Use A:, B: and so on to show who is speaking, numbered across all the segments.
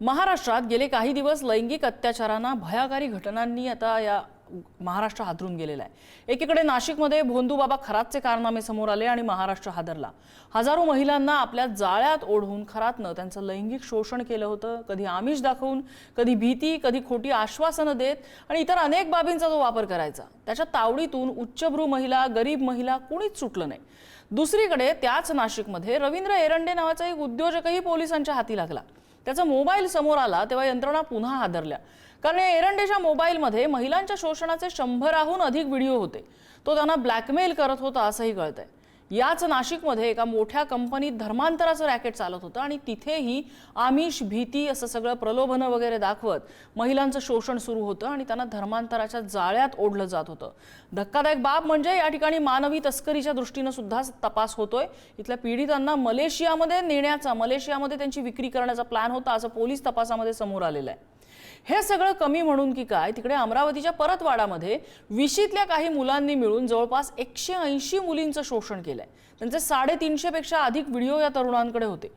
A: महाराष्ट्रात गेले काही दिवस लैंगिक अत्याचारांना भयाकारी घटनांनी आता या महाराष्ट्र हादरून गेलेला आहे। एकीकडे नाशिकमध्ये भोंदूबाबा खरातचे कारनामे समोर आले आणि महाराष्ट्र हादरला। हजारो महिलांना आपल्या जाळ्यात ओढून खरातनं त्यांचं लैंगिक शोषण केलं होतं, कधी आमिष दाखवून, कधी भीती, कधी खोटी आश्वासनं देत आणि इतर अनेक बाबींचा जो वापर करायचा। त्याच्या तावडीतून उच्चभ्रू महिला, गरीब महिला कोणीच सुटलं नाही। दुसरीकडे त्याच नाशिकमध्ये रवींद्र एरंडे नावाचा एक उद्योजकही पोलिसांच्या हाती लागला। त्याचा मोबाईल समोर आला तेव्हा यंत्रणा पुन्हा हादरल्या, कारण एरंडेच्या मोबाईलमध्ये महिलांच्या शोषणाचे 100हून अधिक व्हिडिओ होते। तो त्यांना ब्लॅकमेल करत होता असंही कळतंय। याच नाशिकमध्ये एका मोठ्या कंपनीत धर्मांतराचं रॅकेट चालत होतं आणि तिथेही आमिष, भीती असं सगळं प्रलोभनं वगैरे दाखवत महिलांचं शोषण सुरू होतं आणि त्यांना धर्मांतराच्या जाळ्यात ओढलं जात होतं। धक्कादायक बाब म्हणजे या ठिकाणी मानवी तस्करीच्या दृष्टीने सुद्धा तपास होतोय। इथल्या पीडितांना मलेशियामध्ये नेण्याचा, मलेशियामध्ये त्यांची विक्री करण्याचा प्लॅन होता असं पोलीस तपासामध्ये समोर आलेलं आहे। हे सगळं कमी म्हणून की काय, तिकडे अमरावतीच्या परतवाडामध्ये विशीतल्या काही मुलांनी मिळून जवळपास 180 मुलींचं शोषण केलंय। त्यांचे 350 पेक्षा अधिक व्हिडिओ या तरुणांकडे होते।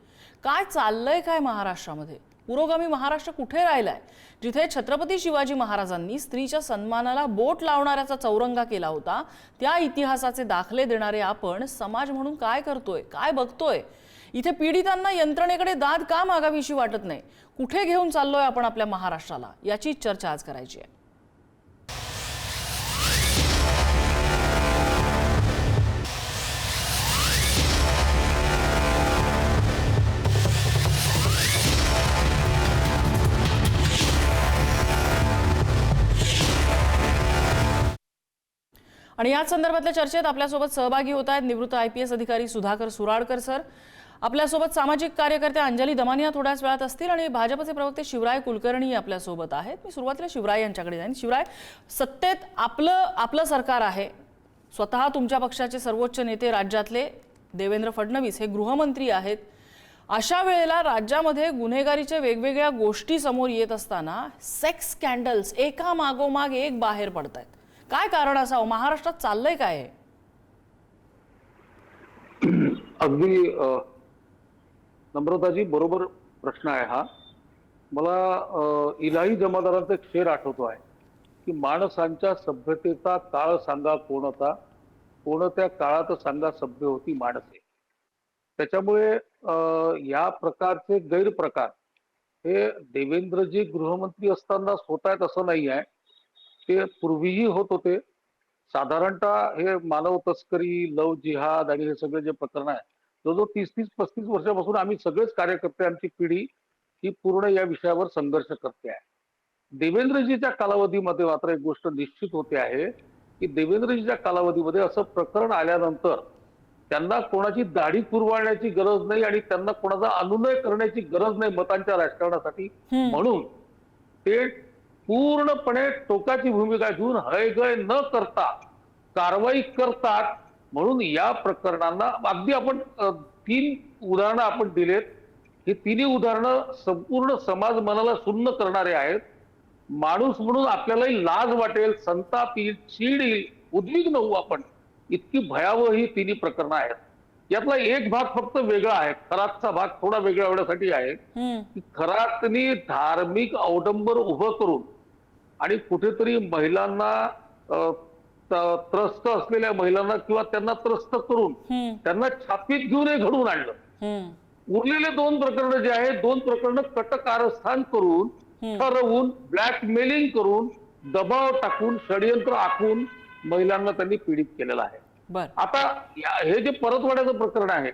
A: काय चाललंय काय महाराष्ट्रामध्ये? पुरोगामी महाराष्ट्र कुठे राहिलाय, जिथे छत्रपती शिवाजी महाराजांनी स्त्रीच्या सन्मानाला बोट लावणाऱ्याचा चौरंगा केला होता, त्या इतिहासाचे दाखले देणारे आपण समाज म्हणून काय करतोय, काय बघतोय? इथे पीडितांना यंत्रणेकडे दाद का मागावीशी वाटत नाही? कुठे घेऊन चाललोय आपण आपल्या महाराष्ट्राला, याची चर्चा आज करायची आहे। आणि याच संदर्भातल्या चर्चेत आपल्यासोबत सहभागी होत आहेत निवृत्त IPS अधिकारी सुधाकर सुराडकर सर, आपल्यासोबत सामाजिक कार्यकर्त्या अंजली दमानिया थोड्याच वेळात असतील आणि भाजपचे प्रवक्ते शिवराय कुलकर्णी आपल्यासोबत आहेत। मी सुरुवातीला शिवराय यांच्याकडे जाईन। शिवराय, सत्तेत आपलं सरकार आहे, स्वतः तुमच्या पक्षाचे सर्वोच्च नेते राज्यातले देवेंद्र फडणवीस हे गृहमंत्री आहेत। अशा वेळेला राज्यामध्ये गुन्हेगारीच्या वेगवेगळ्या गोष्टी समोर येत असताना सेक्स स्कॅन्डल्स एका मागोमाग एक बाहेर पडतायत। काय कारण असावं? महाराष्ट्रात चाललंय काय?
B: अगदी नम्रताजी बरोबर प्रश्न आहे हा। मला इलाही जमादारांचा एक शेर आठवतो आहे की माणसांच्या सभ्यतेचा काळ सांगा कोणता, कोणत्या काळात सांगा सभ्य होती माणसे। त्याच्यामुळे या प्रकारचे गैरप्रकार हे देवेंद्रजी गृहमंत्री असतानाच होत आहेत असं नाही आहे, ते पूर्वीही होत होते। साधारणतः हे मानव तस्करी, लव जिहाद आणि हे सगळे जे प्रकरण आहे, जवळजवळ 30-35 वर्षापासून आम्ही सगळेच कार्यकर्ते, आमची पिढी ही पूर्ण या विषयावर संघर्ष करते आहे। देवेंद्रजीच्या कालावधीमध्ये मात्र एक गोष्ट निश्चित होते आहे की देवेंद्रजीच्या कालावधीमध्ये असं प्रकरण आल्यानंतर त्यांना कोणाची दाढी कुरवाळण्याची गरज नाही आणि त्यांना कोणाचा अनुनय करण्याची गरज नाही मतांच्या राजकारणासाठी, म्हणून ते पूर्णपणे टोकाची भूमिका घेऊन हयगय न करता कारवाई करतात। म्हणून या प्रकरणांना अगदी आपण 3 उदाहरणं आपण दिलेत, ही तिन्ही उदाहरणं संपूर्ण समाज मनाला सुन्न करणारे आहेत। माणूस म्हणून आपल्यालाही लाज वाटेल, संताप येईल, चीड येईल, उद्विग्न होऊ आपण, इतकी भयावह ही तिन्ही प्रकरणं आहेत। यातला एक भाग फक्त वेगळा आहे, खरातचा भाग थोडा वेगळा एवढ्यासाठी आहे की खरातनी धार्मिक अवडंबर उभं करून आणि कुठेतरी महिलांना त्रस्त असलेल्या महिलांना किंवा त्यांना त्रस्त करून त्यांना छापीत घेऊन हे घडवून आणलं। उरलेले 2 प्रकरणं जे आहेत, 2 प्रकरणं कटकारस्थान करून, ठरवून, ब्लॅकमेलिंग करून, दबाव टाकून, षडयंत्र आखून महिलांना त्यांनी पीडित केलेलं आहे। आता हे जे परतवाड्याचं प्रकरण आहे,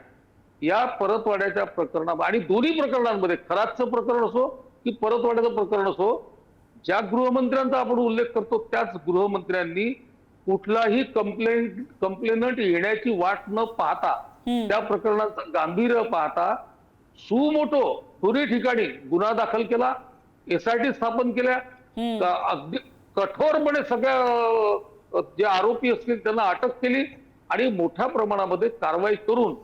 B: या परतवाड्याच्या प्रकरणा आणि दोन्ही प्रकरणांमध्ये, खरातचं प्रकरण असो की परतवाड्याचं प्रकरण असो, ज्या गृहमंत्र्यांचा आपण उल्लेख करतो त्याच गृहमंत्र्यांनी कुठलाही कंप्लेनंट येण्याची वाट न पाहता, त्या प्रकरणाचं गांभीर्य पाहता सुमोटो दोन्ही ठिकाणी गुन्हा दाखल केला, SIT स्थापन केल्या, अगदी कठोरपणे सगळ्या जे आरोपी असतील त्यांना अटक केली आणि मोठ्या प्रमाणामध्ये कारवाई करून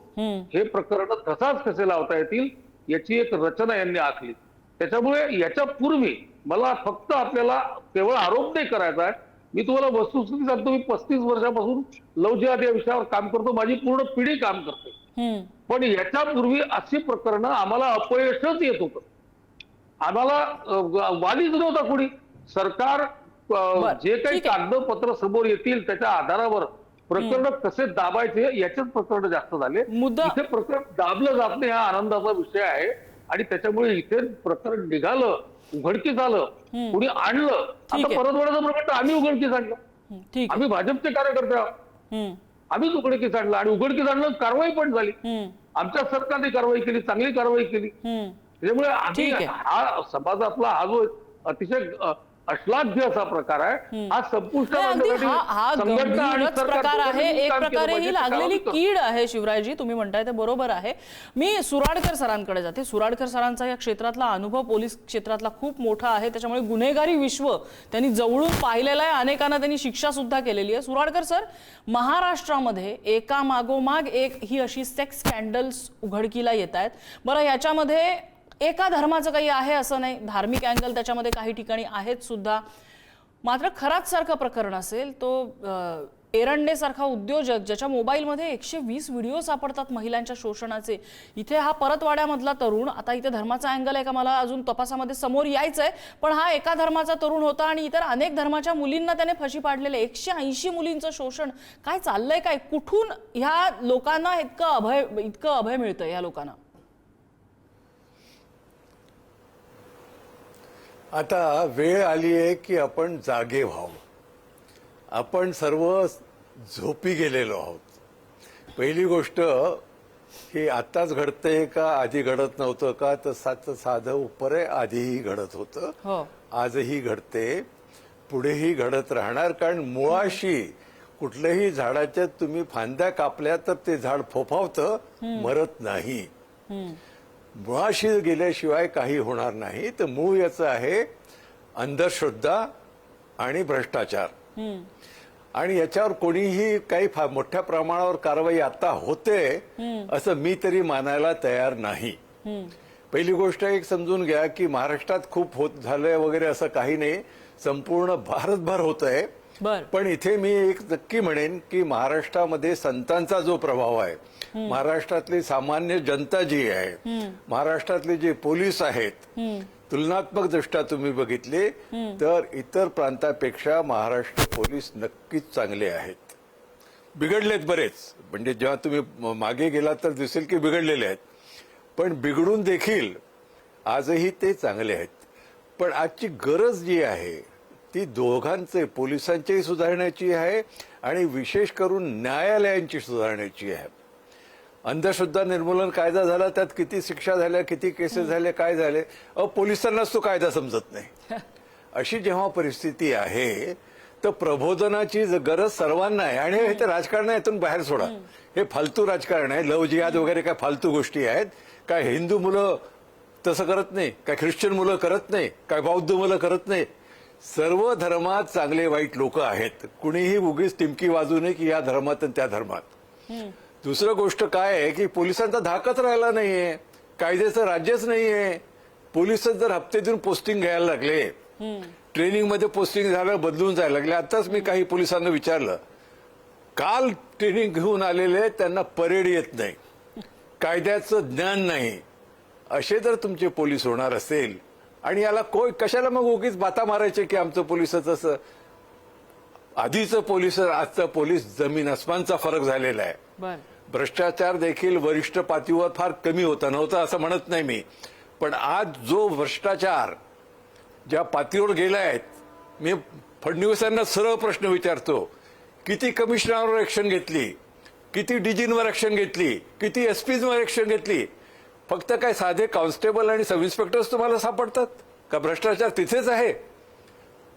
B: हे प्रकरण कसाच कसे लावता येतील याची एक रचना यांनी आखली। त्याच्यामुळे याच्या पूर्वी मला फक्त आपल्याला केवळ आरोप नाही करायचा आहे, मी तुम्हाला वस्तुस्थिती सांगतो। मी 35 वर्षापासून लव जिहाद या विषयावर काम करतो, माझी पूर्ण पिढी काम करते, पण याच्यापूर्वी अशी प्रकरणं आम्हाला अपयशच येत होतं। आम्हाला वालीच नव्हता कोणी. सरकार जे काही
A: ठीक आहे.
B: कागदपत्र समोर येतील त्याच्या आधारावर प्रकरण कसे दाबायचे याचेच प्रकरण जास्त झाले. इथे प्रकरण दाबलं जात नाही हा आनंदाचा विषय आहे आणि त्याच्यामुळे इथे प्रकरण निघालं, उघडकीस आलं, कुणी आणलं. आता परतवाड्याचं प्रकरण आम्ही उघडकीस आणलं.
A: ठीक
B: आम्ही भाजपचे कार्यकर्ते आहोत.
A: आहे.
B: आम्हीच उघडकीस आणलं आणि उघडकीस आणलं कारवाई पण झाली. आमच्या सरकारने कारवाई केली, चांगली कारवाई केली. त्याच्यामुळे आम्ही हा समाजातला हा जो अतिशय अश्लाघ्य असा प्रकार आहे हा संपुष्टात
A: हा गंभीरच प्रकार आहे. एक प्रकारे ही लागलेली कीड आहे. शिवरायजी तुम्ही म्हणताय ते बरोबर आहे. मी सुराडकर सरांकडे जाते. सुराडकर सरांचा या क्षेत्रातला अनुभव पोलीस क्षेत्रातला खूप मोठा आहे. त्याच्यामुळे गुन्हेगारी विश्व त्यांनी जवळून पाहिलेलं आहे. अनेकांना त्यांनी शिक्षा सुद्धा केलेली आहे. सुराडकर सर, महाराष्ट्रामध्ये एका मागोमाग एक ही अशी सेक्स स्कॅन्डल्स उघडकीला येत आहेत. बरं, याच्यामध्ये एका धर्माचं काही आहे असं नाही, धार्मिक अँगल त्याच्यामध्ये काही ठिकाणी आहेत सुद्धा. मात्र खराच सारखं प्रकरण असेल तो एरंडे सारखा उद्योजक ज्याच्या मोबाईलमध्ये 120 व्हिडिओ सापडतात महिलांच्या शोषणाचे. इथे हा परतवाड्यामधला तरुण, आता इथे धर्माचा अँगल आहे का मला अजून तपासामध्ये समोर यायचंय, पण हा एका धर्माचा तरुण होता आणि इतर अनेक धर्माच्या मुलींना त्याने फशी पाडलेले. 180 मुलींचं शोषण. काय चाललंय काय? कुठून ह्या लोकांना इतकं अभय मिळतं या लोकांना?
C: आता वेळ आली आहे की आपण जागे व्हावं. आपण सर्व झोपी गेलेलो आहोत. पहिली गोष्ट ही आत्ताच घडतंय का आधी घडत नव्हतं का? तर साधं उपर आहे, आधीही घडत होतं, आजही घडते, पुढेही घडत राहणार. कारण मुळाशी कुठल्याही झाडाच्या तुम्ही फांद्या कापल्या तर ते झाड फोफावतं, मरत नाही. मुळाशी गेल्याशिवाय काही होणार नाही. तर मूळ याचं आहे अंधश्रद्धा आणि भ्रष्टाचार. आणि याच्यावर कोणीही काही मोठ्या प्रमाणावर कारवाई आता होते असं मी तरी मानायला तयार नाही. पहिली गोष्ट एक समजून घ्या की महाराष्ट्रात खूप होत झालंय वगैरे असं काही नाही, संपूर्ण भारतभर होतंय. पण इथे मी एक नक्की म्हणेन की महाराष्ट्रामध्ये संतांचा जो प्रभाव आहे, महाराष्ट्रातली सामान्य जनता जी आहे, महाराष्ट्रातले जे पोलीस आहेत, तुलनात्मक दृष्ट्या तुम्ही बघितले तर इतर प्रांतापेक्षा महाराष्ट्र पोलीस नक्कीच चांगले आहेत. बिघडलेत बरेच, म्हणजे जेव्हा तुम्ही मागे गेलात तर दिसेल की बिघडलेले आहेत, पण बिघडून देखील आजही ते चांगले आहेत. पण आजची गरज जी आहे ती दोघांचे, पोलिसांच्याही सुधारण्याची आहे आणि विशेष करून न्यायालयांची सुधारण्याची आहे. अंधश्रद्धा निर्मूलन कायदा झाला, त्यात किती शिक्षा झाल्या, किती केसेस झाले, काय झाले, पोलिसांनाच तो कायदा समजत नाही. अशी जेव्हा परिस्थिती आहे तर प्रबोधनाची गरज सर्वांना आहे. आणि हे तर राजकारण यातून बाहेर सोडा. हे फालतू राजकारण आहे. लव जिहाद वगैरे काय फालतू गोष्टी आहेत. काय हिंदू मुलं तसं करत नाही, काय ख्रिश्चन मुलं करत नाही, काय बौद्ध मुलं करत नाही. सर्व धर्मात चांगले वाईट लोक आहेत. कुणीही उगीच टिमकी वाजू नये की या धर्मात आणि त्या धर्मात. दुसरं गोष्ट काय आहे की पोलिसांचा धाकच राहिला नाहीये, कायद्याचं राज्यच नाहीये. पोलिस जर हप्ते देऊन पोस्टिंग घ्यायला लागले, ट्रेनिंगमध्ये पोस्टिंग झालं, बदलून जायला लागले. आताच मी काही पोलिसांना विचारलं, काल ट्रेनिंग घेऊन आलेले त्यांना परेड येत नाही, कायद्याचं ज्ञान नाही. असे जर तुमचे पोलीस होणार असेल आणि याला कशाला मग उगीच बाता मारायचे की आमचं पोलिसच असं. आधीचं पोलिस आजचं पोलीस जमीन अस्मानचा फरक झालेला आहे. भ्रष्टाचार देखील वरिष्ठ पातळीवर फार कमी होता, नव्हता असं म्हणत नाही मी, पण आज जो भ्रष्टाचार ज्या पातळीवर गेलाय, मी फडणवीसांना सरळ प्रश्न विचारतो, किती कमिशनरवर ऍक्शन घेतली, किती डीजींवर ऍक्शन घेतली, किती एसपीजवर ऍक्शन घेतली? फक्त काय साधे कॉन्स्टेबल आणि सब इन्स्पेक्टर्स तुम्हाला सापडतात का? भ्रष्टाचार तिथेच आहे.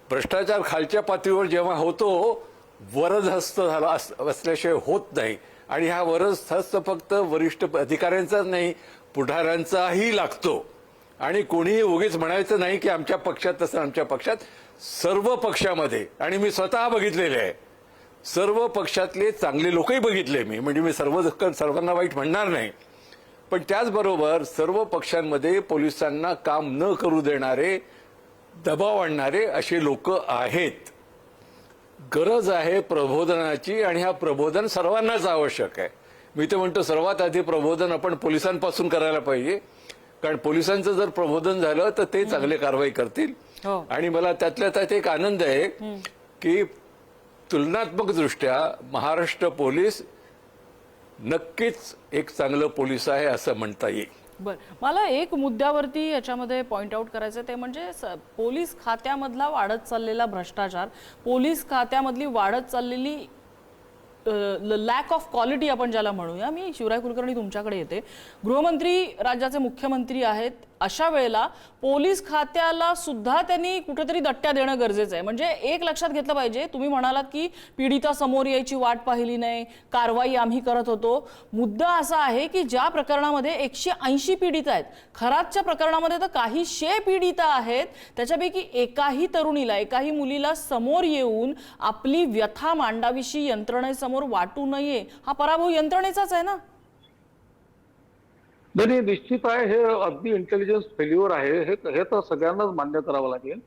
C: भ्रष्टाचार खालच्या पातळीवर जेव्हा होतो, वरदहस्त झाला असल्याशिवाय होत नाही. आणि हा वरदहस्त फक्त वरिष्ठ अधिकाऱ्यांचाच नाही, पुढाऱ्यांचाही लागतो. आणि कोणीही उगीच म्हणायचं नाही की आमच्या पक्षात तसं, आमच्या पक्षात सर्व पक्षामध्ये, आणि मी स्वतः बघितलेले आहे, सर्व पक्षातले चांगले लोकही बघितले मी, म्हणजे मी सर्वांना वाईट म्हणणार नाही. पण त्याचबरोबर सर्व पक्षांमध्ये पोलिसांना काम न करू देणारे, दबाव आणणारे असे लोक आहेत. गरज आहे प्रबोधनाची आणि हा प्रबोधन सर्वांनाच आवश्यक आहे. मी तर म्हणतो सर्वात आधी प्रबोधन आपण पोलिसांपासून करायला पाहिजे. कारण पोलिसांचं जर प्रबोधन झालं तर ते चांगले कारवाई करतील.
A: हो.
C: आणि मला त्यातल्या त्यात एक आनंद आहे की तुलनात्मक दृष्ट्या महाराष्ट्र पोलीस नक्कीच एक चांगलं पोलीस आहे असं म्हणता येईल.
A: बर, मला एक मुद्द्यावरती याच्यामध्ये पॉइंट आउट करायचं ते म्हणजे पोलीस खात्यामधला वाढत चाललेला भ्रष्टाचार, पोलीस खात्यामधली वाढत चाललेली लॅक ऑफ क्वालिटी आपण ज्याला म्हणूया. मी शिवराय कुलकर्णी तुमच्याकडे येते. गृहमंत्री राज्याचे मुख्यमंत्री आहेत, अशा वेळेला पोलीस खात्याला सुद्धा त्यांनी कुठेतरी दट्ट्या देणं गरजेचं आहे. म्हणजे एक लक्षात घेतलं पाहिजे, तुम्ही म्हणालात की पीडिता समोर यायची वाट पाहिली नाही, कारवाई आम्ही करत होतो. मुद्दा असा आहे की ज्या प्रकरणामध्ये 180 पीडित आहेत, खरातच्या प्रकरणामध्ये तर काही 100 पीडिता आहेत, त्याच्यापैकी एकाही तरुणीला, एकाही मुलीला समोर येऊन आपली व्यथा मांडावीशी यंत्रणेसमोर वाटू नये, हा पराभव यंत्रणेचाच आहे ना.
B: नाही, निश्चित आहे, हे अगदी इंटेलिजन्स फेल्युअर आहे, हे तर सगळ्यांनाच मान्य करावं लागेल.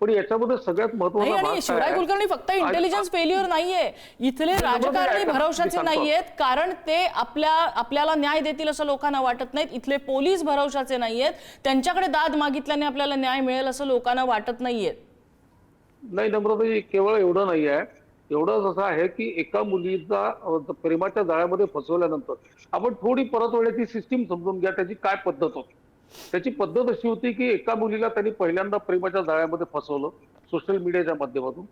B: पण याच्यामध्ये सगळ्यात महत्त्वाचा भाग
A: आणि शिवराय कुलकर्णी फक्त इंटेलिजन्स फेल्युअर नाहीये, इथले राजकारणी भरवशाचे नाहीयेत, कारण ते आपल्याला न्याय देतील असं लोकांना वाटत नाहीत. इथले पोलीस भरवशाचे नाहीयेत, त्यांच्याकडे दाद मागितल्याने आपल्याला न्याय मिळेल असं लोकांना वाटत नाहीये.
B: नाही नम्रताजी, केवळ एवढं नाही आहे. एवढंच असं आहे की एका मुलीचा प्रेमाच्या जाळ्यामध्ये फसवल्यानंतर आपण थोडी परतवण्याची सिस्टीम समजून घ्या, त्याची काय पद्धत होती. त्याची पद्धत अशी होती की एका मुलीला त्यांनी पहिल्यांदा प्रेमाच्या जाळ्यामध्ये फसवलं, सोशल मीडियाच्या माध्यमातून.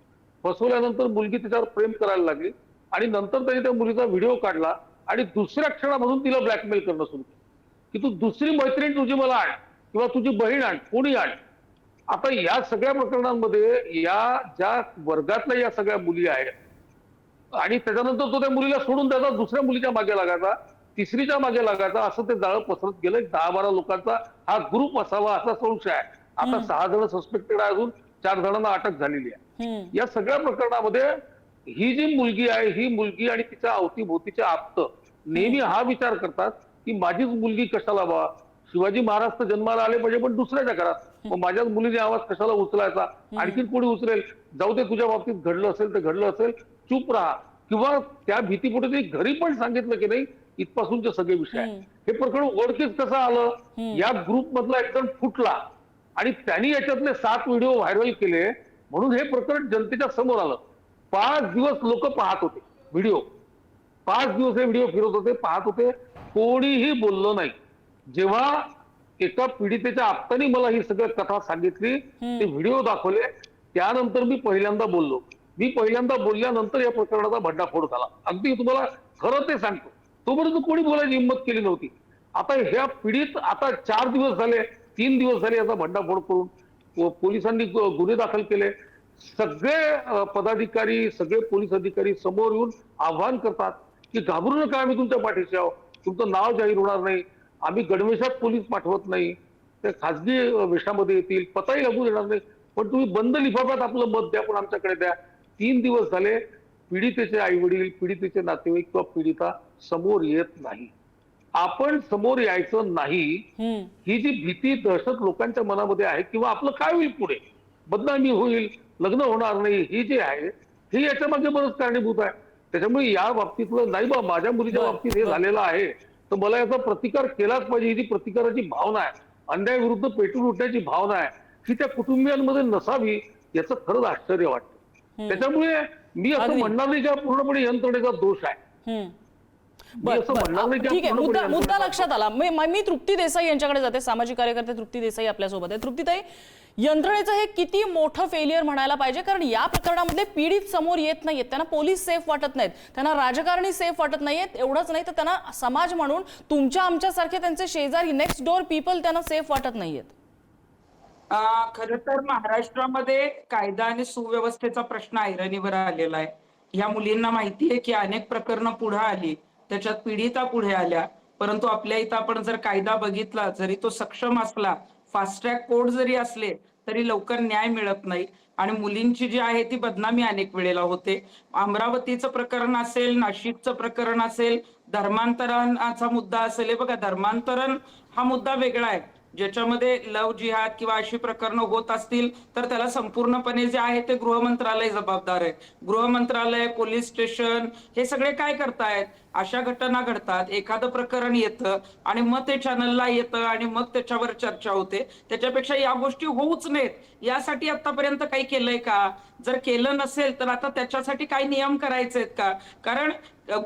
B: फसवल्यानंतर मुलगी त्याच्यावर प्रेम करायला लागली आणि नंतर त्यांनी त्या मुलीचा व्हिडिओ काढला आणि दुसऱ्या क्षणामधून तिला ब्लॅकमेल करणं सुरू केलं की तू दुसरी मैत्रीण तुझी मला आण किंवा तुझी बहीण आण, कोणी आण. आता या सगळ्या प्रकरणांमध्ये या ज्या वर्गातल्या या सगळ्या मुली आहेत आणि त्याच्यानंतर तो त्या मुलीला सोडून द्यायचा, दुसऱ्या मुलीच्या मागे लागायचा, तिसरीच्या मागे लागायचा, असं ते जाळं पसरत गेलं. 10-12 लोकांचा हा ग्रुप असावा असा संशय आहे. आता 6 जण सस्पेक्टेड आहे, अजून 4 जणांना अटक झालेली आहे. या सगळ्या प्रकरणामध्ये ही जी मुलगी आहे, ही मुलगी आणि तिच्या अवतीभोवतीचे आप्त नेहमी हा विचार करतात की माझीच मुलगी कशाला बा, शिवाजी महाराज तर जन्माला आले पाहिजे पण दुसऱ्याच्या घरात, मग माझ्याच मुलीने आवाज कशाला उचलायचा, आणखी कोणी उचलेल, जाऊ दे तुझ्या बाबतीत घडलं असेल तर घडलं असेल, चूप राहा. किंवा त्या भीतीपोटी त्यांनी घरी पण सांगितलं की नाही, इथपासूनचे सगळे विषय आहे. हे प्रकरण उघडकीस कसं आलं, या ग्रुप मधला एकदम फुटला आणि त्यांनी याच्यातले 7 व्हिडिओ व्हायरल केले म्हणून हे प्रकरण जनतेच्या समोर आलं. 5 दिवस लोक पाहत होते व्हिडिओ, 5 दिवस हे व्हिडिओ फिरत होते, पाहत होते, कोणीही बोललं नाही. जेव्हा एका पीडितेच्या आप्तांनी मला ही सगळी कथा सांगितली, ते व्हिडिओ दाखवले, त्यानंतर मी पहिल्यांदा बोललो. मी पहिल्यांदा बोलल्यानंतर या प्रकरणाचा भंडाफोड झाला. अगदी तुम्हाला खरं ते सांगतो, तोपर्यंत कोणी बोलायची हिंमत केली नव्हती. आता ह्या पीडित आता 4 दिवस झाले, 3 दिवस झाले याचा भंडाफोड करून पोलिसांनी गुन्हे दाखल केले. सगळे पदाधिकारी, सगळे पोलीस अधिकारी समोर येऊन आव्हान करतात की घाबरू नका, आम्ही तुमच्या पाठीशी आहोत, तुमचं नाव जाहीर होणार नाही, आम्ही गणवेशात पोलीस पाठवत नाही, ते खासगी वेशामध्ये येतील, पताही लागू देणार नाही, पण तुम्ही बंद लिफाफ्यात आपलं मत द्या, पण आमच्याकडे द्या. 3 दिवस झाले पीडितेचे आई वडील, पीडितेचे नातेवाईक किंवा पीडिता समोर येत नाही. आपण समोर यायचं नाही, ही जी भीती दहशत लोकांच्या मनामध्ये आहे, किंवा आपलं काय होईल पुढे, बदनामी होईल, लग्न होणार नाही, ही जी आहे ही याच्या मागे बरंच कारणीभूत आहे. त्याच्यामुळे या बाबतीतलं नाही बा, माझ्या मुलीच्या बाबतीत हे झालेलं आहे तर मला याचा प्रतिकार केलाच पाहिजे, ही जी प्रतिकाराची भावना आहे, अन्यायाविरुद्ध पेटून उठण्याची भावना आहे, ही त्या कुटुंबियांमध्ये नसावी, याचं खरंच आश्चर्य वाटतं. त्याच्यामुळे मी असं म्हणणार नाही की पूर्णपणे यंत्रणेचा दोष आहे.
A: ठीक आहे, मुद्दा लक्षात आला. मी तृप्ती देसाई यांच्याकडे जाते, सामाजिक कार्यकर्ते तृप्ती देसाई आपल्यासोबत आहे. तृप्तीताई, यंत्रणेचं हे किती मोठं फेलियर म्हणायला पाहिजे, कारण या प्रकरणामध्ये पीडित समोर येत नाहीयेत, त्यांना पोलीस सेफ वाटत नाहीत, त्यांना राजकारणी सेफ वाटत नाहीयेत. एवढंच नाही तर त्यांना समाज म्हणून तुमच्या आमच्यासारखे त्यांचे शेजारी, नेक्स्ट डोअर पीपल त्यांना सेफ वाटत नाहीयेत.
D: खरं तर महाराष्ट्रामध्ये कायदा आणि सुव्यवस्थेचा प्रश्न ऐरणीवर आलेला आहे. ह्या मुलींना माहिती आहे की अनेक प्रकरणं पुढे आली, त्याच्यात पीडिता पुढे आल्या, परंतु आपल्या इथं आपण जर कायदा बघितला, जरी तो सक्षम असला, फास्ट ट्रॅक कोर्ट जरी असले, तरी लवकर न्याय मिळत नाही आणि मुलींची जी आहे ती बदनामी अनेक वेळेला होते. अमरावतीचं प्रकरण असेल, नाशिकचं प्रकरण असेल, धर्मांतरणाचा मुद्दा असेल. हे बघा, धर्मांतरण हा मुद्दा वेगळा आहे. ज्याच्यामध्ये लव जिहाद किंवा अशी प्रकरणं होत असतील तर त्याला संपूर्णपणे जे आहे ते गृह मंत्रालय जबाबदार आहे. गृह मंत्रालय, पोलीस स्टेशन हे सगळे काय करतायत, अशा घटना घडतात, एखादं प्रकरण येतं आणि मग ते चॅनलला येतं आणि मग त्याच्यावर चर्चा होते. त्याच्यापेक्षा या गोष्टी होऊच नयेत यासाठी आतापर्यंत काही केलंय का? जर केलं नसेल तर आता त्याच्यासाठी काही नियम करायचे आहेत का? कारण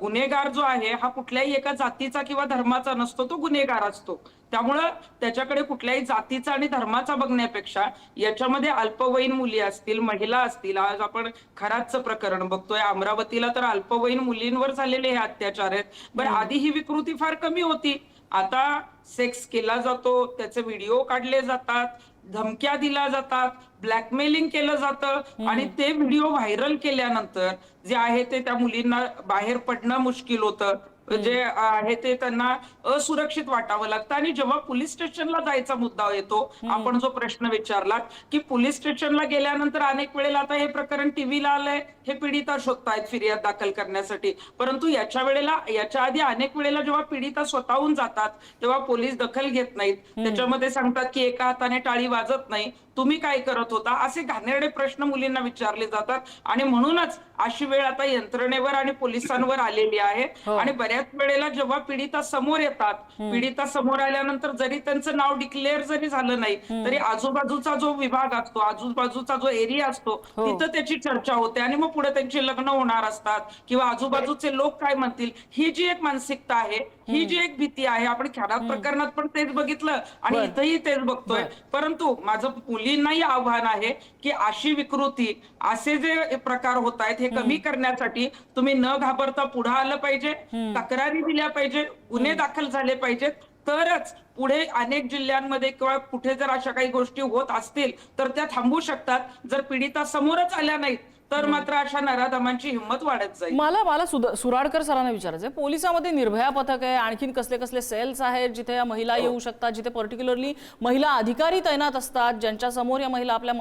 D: गुन्हेगार जो आहे हा कुठल्याही एका जातीचा किंवा धर्माचा नसतो, तो गुन्हेगार असतो. त्यामुळं त्याच्याकडे कुठल्याही जातीचा आणि धर्माचा बघण्यापेक्षा याच्यामध्ये अल्पवयीन मुली असतील, महिला असतील, आज आपण खरातचं प्रकरण बघतोय, अमरावतीला तर अल्पवयीन मुलींवर झालेले हे अत्याचार आहेत. बरं, आधी ही विकृती फार कमी होती, आता सेक्स केला जातो, त्याचे व्हिडिओ काढले जातात, धमक्या दिल्या जातात, ब्लॅकमेलिंग केलं जातं आणि ते व्हिडिओ व्हायरल केल्यानंतर जे आहे ते त्या मुलींना बाहेर पडणं मुश्किल होतं, जे आहे ते त्यांना असुरक्षित वाटावं लागतं. आणि जेव्हा पोलीस स्टेशनला जायचा मुद्दा येतो, आपण जो प्रश्न विचारला की पोलीस स्टेशनला गेल्यानंतर अनेक वेळेला आता हे प्रकरण टीव्हीला आलंय, हे पीडिता शोधतायत फिर्याद दाखल करण्यासाठी, परंतु याच्या आधी अनेक वेळेला जेव्हा पीडिता स्वतःहून जातात तेव्हा पोलीस दखल घेत नाहीत. त्याच्यामध्ये सांगतात की एका हाताने टाळी वाजत नाही, तुम्ही काय करत होता, असे घाणेरडे प्रश्न मुलींना विचारले जातात. आणि म्हणूनच अशी वेळ आता यंत्रणेवर आणि पोलिसांवर आलेली आहे. आणि बऱ्याच वेळेला जेव्हा पीडिता समोर येतात, पीडिता समोर आल्यानंतर जरी त्यांचं नाव डिक्लेअर जरी झालं नाही तरी आजूबाजूचा जो विभाग असतो, आजूबाजूचा जो एरिया असतो, तिथं त्याची चर्चा होते आणि मग पुढे त्यांची लग्न होणार असतात किंवा आजूबाजूचे लोक काय म्हणतील, ही जी एक मानसिकता आहे, ही जी एक भीती आहे. आपण खराब प्रकरणात पण तेच बघितलं आणि इथंही तेच बघतोय. परंतु माझं मुलींनाही आव्हान आहे की अशी विकृती, असे जे प्रकार होत आहेत हे कमी करण्यासाठी तुम्ही न घाबरता पुढे आलं पाहिजे, तक्रारी दिल्या पाहिजे, गुन्हे दाखल झाले पाहिजेत, तरच पुढे अनेक जिल्ह्यांमध्ये किंवा कुठे जर अशा काही गोष्टी होत असतील तर त्या थांबू शकतात. जर पीडिता समोरच आल्या नाहीत तर मात्र अशा नराधमांची हिंमत वाढत जाईल.
A: मला सुराडकर सरांना विचारायचं आहे, पोलिसामध्ये निर्भया पथक आहे, आणखीन कसले कसले सेल्स आहेत जिथे या महिला येऊ शकतात, जिथे पर्टिक्युलरली महिला अधिकारी तैनात असतात, ज्यांच्या समोर या महिला आपल्या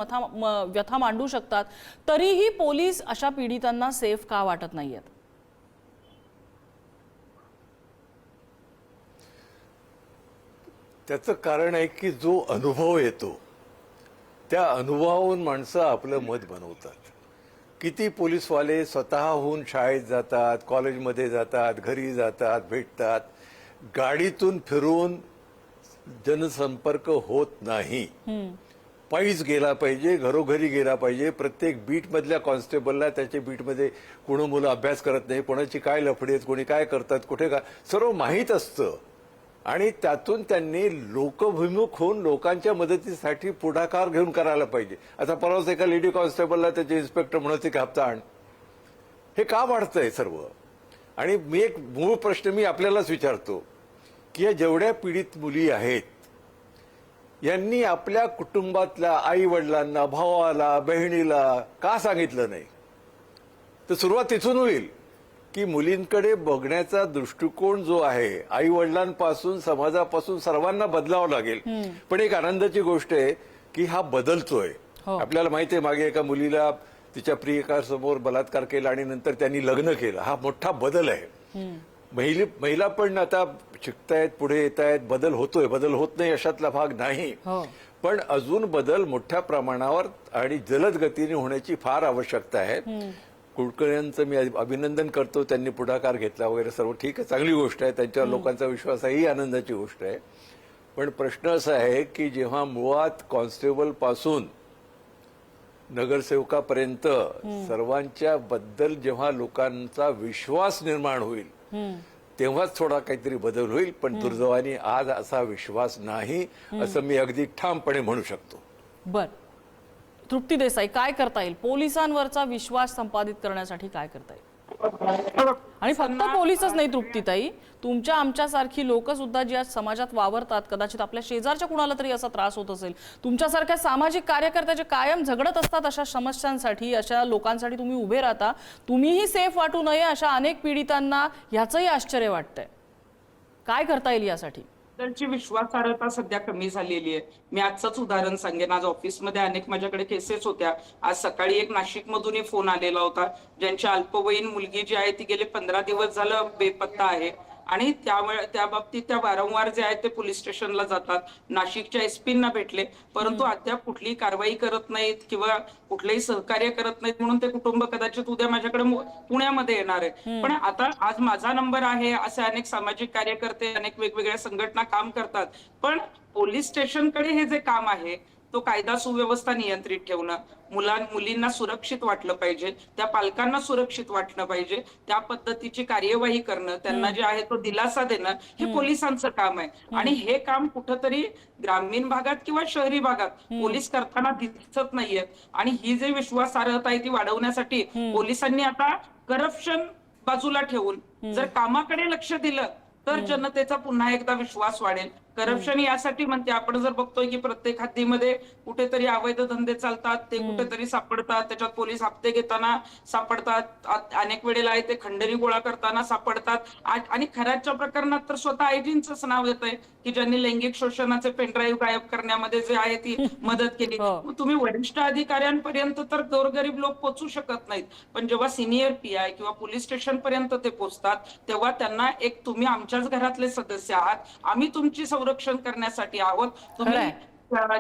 A: व्यथा मांडू शकतात, तरीही पोलीस अशा पीडितांना सेफ का वाटत नाहीयेत?
C: त्याचं कारण आहे की जो अनुभव येतो त्या अनुभवावरून माणसं आपलं मत बनवतात. किती पोलीसवाले स्वतःहून शाळेत जातात, कॉलेजमध्ये जातात, घरी जातात, भेटतात, गाडीतून फिरून जनसंपर्क होत नाही. पायीच गेला पाहिजे, घरोघरी गेला पाहिजे. प्रत्येक बीटमधल्या कॉन्स्टेबलला त्याच्या बीटमध्ये कोणी मुलं अभ्यास करत नाही, कोणाची काय लफडी आहेत, कोणी काय करतात, कुठे काय, सर्व माहीत असतं. आणि त्यातून त्यांनी लोकभिमुख होऊन लोकांच्या मदतीसाठी पुढाकार घेऊन करायला पाहिजे. आता परवाच एका लेडी कॉन्स्टेबलला त्याचे इन्स्पेक्टर म्हणत की हप्ता आण. हे का वाढतंय सर्व? आणि एक मूळ प्रश्न मी आपल्यालाच विचारतो की या जेवढ्या पीडित मुली आहेत यांनी आपल्या कुटुंबातल्या आई वडिलांना, भावाला, बहिणीला का सांगितलं नाही? तर सुरुवात इथून होईल की मुलींकडे बघण्याचा दृष्टिकोन जो आहे आई वडिलांपासून, समाजापासून सर्वांना बदलावं लागेल. पण एक आनंदाची गोष्ट आहे की हा बदलतोय. आपल्याला माहिती आहे मागे एका मुलीला तिच्या प्रियकासमोर बलात्कार केला आणि नंतर त्यांनी लग्न केलं. हा मोठा बदल आहे. महिला पण आता शिकतायत, पुढे येत आहेत, बदल होतोय, बदल होत नाही अशातला भाग नाही. पण अजून बदल मोठ्या प्रमाणावर आणि जलद गतीने होण्याची फार आवश्यकता आहे. कुलकर्ण्यांचं मी अभिनंदन करतो, त्यांनी पुढाकार घेतला वगैरे, सर्व ठीक आहे, चांगली गोष्ट आहे. त्यांच्यावर लोकांचा विश्वास आहे, ही आनंदाची गोष्ट आहे. पण प्रश्न असा आहे की जेव्हा मुळात कॉन्स्टेबल पासून नगरसेवकापर्यंत सर्वांच्या बद्दल जेव्हा लोकांचा विश्वास निर्माण होईल तेव्हाच थोडा काहीतरी बदल होईल. पण दुर्दैवाने आज असा विश्वास नाही, असं मी अगदी ठामपणे म्हणू शकतो.
A: बर, तृप्ती देसाई, काय करता येईल? पोलिसांवरचा विश्वास संपादित करण्यासाठी काय करता येईल? आणि फक्त पोलीसच नाही तृप्तीताई, तुमच्या आमच्यासारखी लोक सुद्धा जी आज समाजात वावरतात, कदाचित आपल्या शेजारच्या कुणाला तरी असा त्रास होत असेल, तुमच्यासारख्या सामाजिक कार्यकर्ते जे कायम झगडत असतात अशा समस्यांसाठी, अशा लोकांसाठी तुम्ही उभे राहता. तुम्हीही सेफ वाटू नये अशा अनेक पीडितांना ह्याचंही आश्चर्य वाटतंय. काय करता येईल यासाठी?
D: त्यांची विश्वासार्हता सध्या कमी झालेली आहे. मी आजचंच उदाहरण सांगेन. आज ऑफिसमध्ये अनेक माझ्याकडे केसेस होत्या. आज सकाळी एक नाशिकमधूनही फोन आलेला होता, ज्यांची अल्पवयीन मुलगी जी आहे ती गेले 15 दिवस झालं बेपत्ता आहे. आणि त्यामुळे त्या बाबतीत त्या वारंवार जे आहे ते पोलीस स्टेशनला जातात, नाशिकच्या एसपींना भेटले, परंतु अद्याप कुठलीही कारवाई करत नाहीत किंवा कुठलेही सहकार्य करत नाहीत. म्हणून ते कुटुंब कदाचित उद्या माझ्याकडे पुण्यामध्ये येणार आहे. पण आता आज माझा नंबर आहे, असे अनेक सामाजिक कार्यकर्ते, अनेक वेगवेगळ्या संघटना काम करतात. पण पोलीस स्टेशनकडे हे जे काम आहे तो कायदा सुव्यवस्था नियंत्रित ठेवणं, मुलींना सुरक्षित वाटलं पाहिजे, त्या पालकांना सुरक्षित वाटलं पाहिजे, त्या पद्धतीची कार्यवाही करणं, त्यांना जे आहे तो दिलासा देणं, हे पोलिसांचं काम आहे. आणि हे काम कुठंतरी ग्रामीण भागात किंवा शहरी भागात पोलीस करताना दिसत नाहीये. आणि ही जी विश्वासार्हता आहे ती वाढवण्यासाठी पोलिसांनी आता करप्शन बाजूला ठेवून जर कामाकडे लक्ष दिलं तर जनतेचा पुन्हा एकदा विश्वास वाढेल. करप्शन यासाठी म्हणते, आपण जर बघतोय की प्रत्येक हद्दीमध्ये कुठेतरी अवैध धंदे चालतात, ते कुठेतरी सापडतात, त्याच्यात पोलीस हप्ते घेताना सापडतात, अनेक वेळेला आहे ते खंडणी गोळा करताना सापडतात. आणि खऱ्याच्या प्रकरणात तर स्वतः आयजींचंच नाव येत आहे की ज्यांनी लैंगिक शोषणाचे पेनड्राईव्ह गायब करण्यामध्ये जे आहे ती मदत केली. तुम्ही वरिष्ठ अधिकाऱ्यांपर्यंत तर गोरगरीब लोक पोहोचू शकत नाहीत, पण जेव्हा सिनियर पीआय किंवा पोलीस स्टेशन पर्यंत ते पोहोचतात तेव्हा त्यांना एक, तुम्ही आमच्याच घरातले सदस्य आहात, आम्ही तुमची संरक्षण करण्यासाठी आहोत, तुम्ही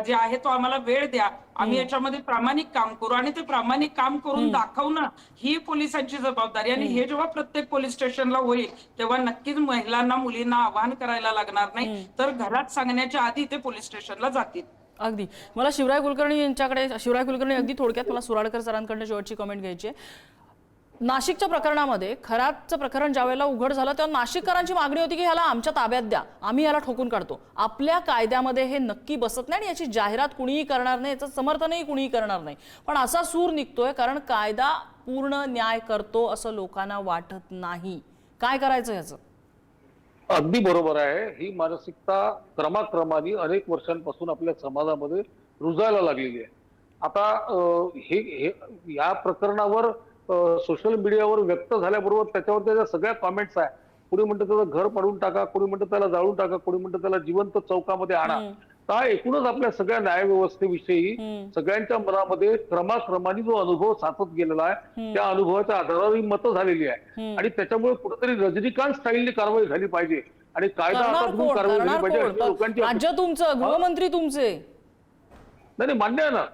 D: जे आहे तो आम्हाला वेळ द्या, आम्ही याच्यामध्ये प्रामाणिक काम करू. आणि ते प्रामाणिक काम करून दाखवणं ही पोलिसांची जबाबदारी. आणि हे जेव्हा प्रत्येक पोलीस स्टेशनला होईल तेव्हा नक्कीच महिलांना, मुलींना आवाहन करायला लागणार नाही, तर घरात सांगण्याच्या आधी ते पोलीस स्टेशनला जातील.
A: अगदी. मला शिवराय कुलकर्णी अगदी थोडक्यात मला सुराडकर सरांकडून शेवटची कमेंट घ्यायची आहे. नाशिकच्या प्रकरणामध्ये खरातचं प्रकरण ज्यावेळेला उघड झालं तेव्हा नाशिककरांची मागणी होती की ह्याला आमच्या ताब्यात द्या, आम्ही याला ठोकून काढतो. आपल्या कायद्यामध्ये हे नक्की बसत नाही आणि याची जाहिरात कुणीही करणार नाही, याचं समर्थनही कुणीही करणार नाही. पण असा सूर निघतोय कारण कायदा पूर्ण न्याय करतो असं लोकांना वाटत नाही. काय करायचं याचं?
B: अगदी बरोबर आहे. ही मानसिकता क्रमाक्रमाने अनेक वर्षांपासून आपल्या समाजामध्ये रुजायला लागलेली आहे. आता हे या प्रकरणावर सोशल मीडियावर व्यक्त झाल्याबरोबर त्याच्यावर त्याच्या सगळ्या कॉमेंट्स आहे. कोणी म्हणतं त्याचं घर पाडून टाका, कोणी म्हणतं त्याला जाळून टाका, कोणी म्हणतं त्याला जिवंत चौकामध्ये आणा. तर एकूणच आपल्या सगळ्या न्यायव्यवस्थेविषयी सगळ्यांच्या मनामध्ये क्रमाक्रमाने जो अनुभव साचत गेलेला आहे त्या अनुभवाच्या आधारावर ही मतं झालेली आहे. आणि त्याच्यामुळे कुठेतरी रजनीकांत स्टाईलने कारवाई झाली पाहिजे आणि कायदा हातात कारवाई झाली पाहिजे अशी लोकांची.
A: राज्य तुमचं, गृहमंत्री तुमचे.
B: नाही, मान्य आहे ना,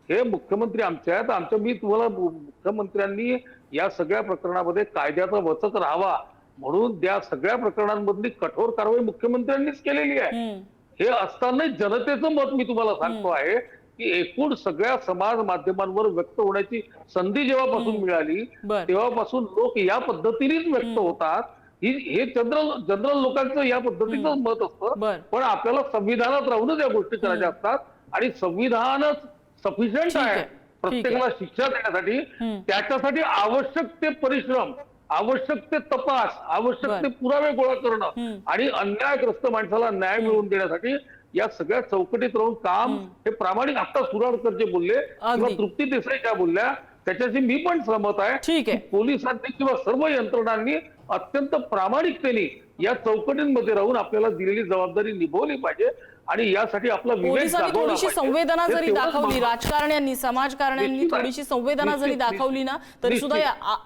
B: हे मुख्यमंत्री आमचे आहेत. मी तुम्हाला, मुख्यमंत्र्यांनी या सगळ्या प्रकरणामध्ये कायद्याचा वचक राहावा म्हणून त्या सगळ्या प्रकरणांमधली कठोर कारवाई मुख्यमंत्र्यांनीच केलेली आहे. हे असताना जनतेचं मत मी तुम्हाला सांगतो आहे की एकूण सगळ्या समाज माध्यमांवर व्यक्त होण्याची संधी जेव्हापासून मिळाली तेव्हापासून लोक या पद्धतीनेच व्यक्त होतात. हे जनरल लोकांचं या पद्धतीचं मत असतं. पण आपल्याला संविधानात राहूनच या गोष्टी करायच्या असतात आणि संविधानच सफिशियंट आहे प्रत्येकाला शिक्षा देण्यासाठी. त्याच्यासाठी आवश्यक ते परिश्रम, आवश्यक ते तपास, आवश्यक ते पुरावे गोळा करणं आणि अन्यायग्रस्त माणसाला न्याय मिळवून देण्यासाठी या सगळ्या चौकटीत राहून काम हे प्रामाणिक. आता सुराडकर जे बोलले किंवा तृप्ती देसाई ज्या बोलल्या त्याच्याशी मी पण सहमत आहे. पोलिसांनी किंवा सर्व यंत्रणांनी अत्यंत प्रामाणिकतेने या चौकटींमध्ये राहून आपल्याला दिलेली जबाबदारी निभवली पाहिजे आणि यासाठी आपला विवेक
A: थोडीशी संवेदना जरी दाखवली, राजकारण्यांनी, समाजकारण्यांनी थोडीशी संवेदना जरी दाखवली ना तरी सुद्धा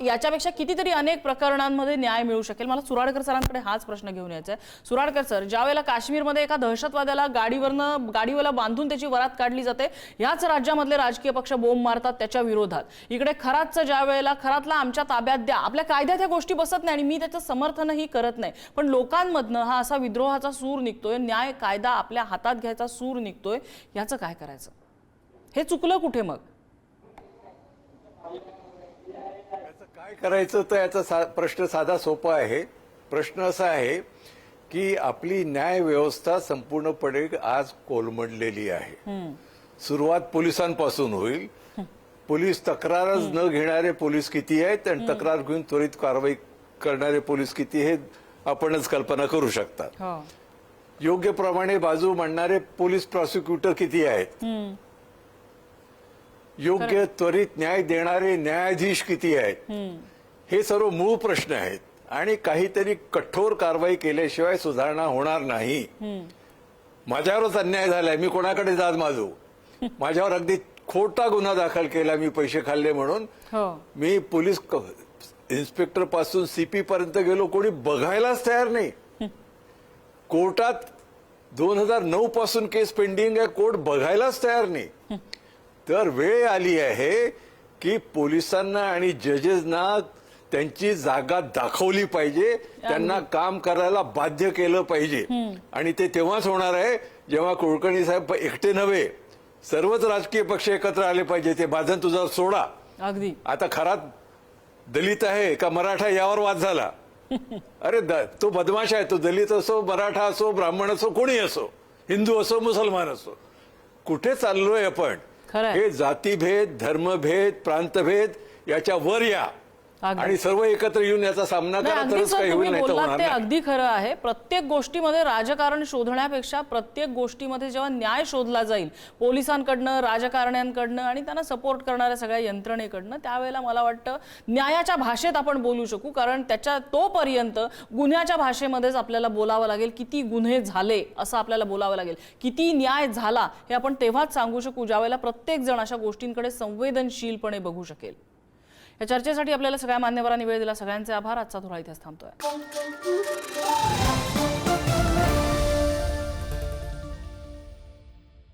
A: याच्यापेक्षा कितीतरी अनेक प्रकरणांमध्ये न्याय मिळू शकेल. मला सुराडकर सरांकडे हाच प्रश्न घेऊन यायचा आहे. सुराडकर सर, ज्या वेळेला काश्मीरमध्ये एका दहशतवाद्याला गाडीवरला बांधून त्याची वरात काढली जाते, याच राज्यामधले राजकीय पक्ष बोंब मारतात त्याच्या विरोधात. इकडे खरातचं ज्या वेळेला खरातला आमच्या ताब्यात द्या, आपल्या कायद्यात ह्या गोष्टी बसत नाही आणि मी त्याचं समर्थनही करत नाही, पण लोकांमधनं हा असा विद्रोहाचा सूर निघतोय, न्याय कायदा आपल्या हातात घ्यायचा सूर निघतोय, याचं काय करायचं? हे चुकलं कुठे मग?
C: याचं काय करायचं तर याचा प्रश्न साधा सोपा आहे. प्रश्न असा आहे की आपली न्याय व्यवस्था संपूर्णपणे आज कोलमडलेली आहे. सुरुवात पोलिसांपासून होईल. पोलीस तक्रारच न घेणारे पोलीस किती आहेत आणि तक्रार घेऊन त्वरित कारवाई करणारे पोलीस किती हे आपणच कल्पना करू शकता. योग्य प्रमाणे बाजू मांडणारे पोलीस प्रॉसिक्युटर किती आहेत, योग्य त्वरित न्याय देणारे न्यायाधीश किती आहेत, हे सर्व मूळ प्रश्न आहेत आणि काहीतरी कठोर कारवाई केल्याशिवाय सुधारणा होणार नाही. माझ्यावरच अन्याय झालाय, मी कोणाकडे जात माझू? माझ्यावर अगदी खोटा गुन्हा दाखल केला, मी पैसे खाल्ले म्हणून. मी पोलीस इन्स्पेक्टर पासून सीपी पर्यंत गेलो, कोणी बघायलाच तयार नाही. कोर्टात 2009 पासून केस पेंडिंग आहे, कोर्ट बघायलाच तयार नाही. तर वेळ आली आहे की पोलिसांना आणि जजेसना त्यांची जागा दाखवली पाहिजे, त्यांना काम करायला बाध्य केलं पाहिजे. आणि ते तेव्हाच होणार आहे जेव्हा कुलकर्णी साहेब एकटे नव्हे, सर्वच राजकीय पक्ष एकत्र आले पाहिजे. ते बांधण तुझा सोडा.
A: अगदी
C: आता खरा दलित आहे का मराठा यावर वाद झाला. अरे तो बदमाश आहे, तो दलित असो, मराठा असो, ब्राह्मण असो, कोणी असो, हिंदू असो, मुसलमान असो. कुठे चाललोय आपण?
A: खरंय.
C: हे जातीभेद, धर्मभेद, प्रांतभेद याच्या वर या
A: अगदी.
C: आणि सर्व एकत्र येऊन याचा सामना
A: नाही,
C: करा,
A: अगदी
C: तरच
A: सर
C: काही
A: तुम्ही
C: होईल, नाही तर
A: बोललात
C: होणार
A: ते
C: नाही.
A: अगदी खरं आहे. प्रत्येक गोष्टीमध्ये राजकारण शोधण्यापेक्षा प्रत्येक गोष्टीमध्ये जेव्हा न्याय शोधला जाईल पोलिसांकडनं, राजकारण्यांकडनं आणि त्यांना सपोर्ट करणाऱ्या सगळ्या यंत्रणेकडनं, त्यावेळेला मला वाटतं न्यायाच्या भाषेत आपण बोलू शकू. कारण त्याच्या तोपर्यंत गुन्ह्याच्या भाषेमध्येच आपल्याला बोलावं लागेल. किती गुन्हे झाले असं आपल्याला बोलावं लागेल. किती न्याय झाला हे आपण तेव्हाच सांगू शकू ज्यावेळेला प्रत्येक जण अशा गोष्टींकडे संवेदनशीलपणे बघू शकेल. या चर्चेसाठी आपल्याला सगळ्या मान्यवरांनी वेळ दिला. सगळ्यांचे आभार. आजचा थोडा इथेच थांबतोय.